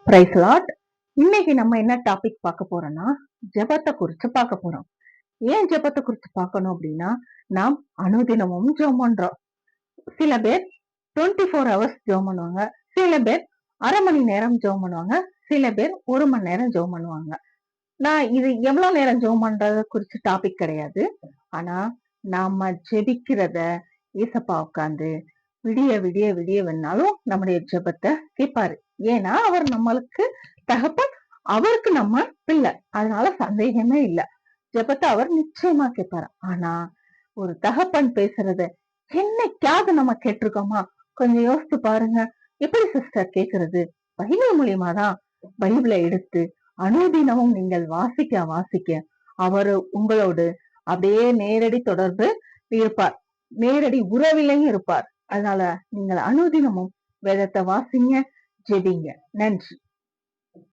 Price Lord. இன்னைக்கு நம்ம என்ன டாபிக் பார்க்க போறோம்னா ஜெபத்தை குறிச்சு பார்க்க போறோம். ஏன் ஜெபத்தை குறிச்சு பார்க்கணும் அப்படின்னா, நாம் அனுதினமும் ஜெபம் பண்றோம். சில பேர் 24 ஹவர்ஸ் ஜெபம் பண்ணுவாங்க, சில பேர் அரை மணி நேரம் ஜெபம் பண்ணுவாங்க, சில பேர் 1 மணி நேரம் ஜெபம் பண்ணுவாங்க. நான் இது எவ்வளவு நேரம் ஜெபம் பண்றத குறிச்சு டாபிக் கிடையாது. ஆனா நாம ஜெபிக்கிறத ஏசப்பா உட்கார்ந்து விடிய விடிய விடிய வேணாலும் நம்முடைய ஜெபத்தை கேட்பாரு. ஏன்னா அவர் நம்மளுக்கு தகப்பன், அவருக்கு நம்ம பிள்ளை, அதனால சந்தேகமே இல்லை. ஜெபத்தை அவர் நிச்சயமா கேட்பாரு. ஆனா ஒரு தகப்பன் பேசுறத என்னைக்காவது நம்ம கேட்டிருக்கோமா? கொஞ்சம் யோசித்து பாருங்க. எப்படி சிஸ்டர் கேக்குறது? பைபிள் மூலியமாதான். பைபிளை எடுத்து அனுதினமும் நீங்கள் வாசிக்க வாசிக்க அவரு உங்களோடு அப்படியே நேரடி தொடர்பு இருப்பார், நேரடி உறவிலையும் இருப்பார். அதனால நீங்கள் அனுதினமும் வேதத்தை வாசிங்க, ஜெபிங்க. நன்றி.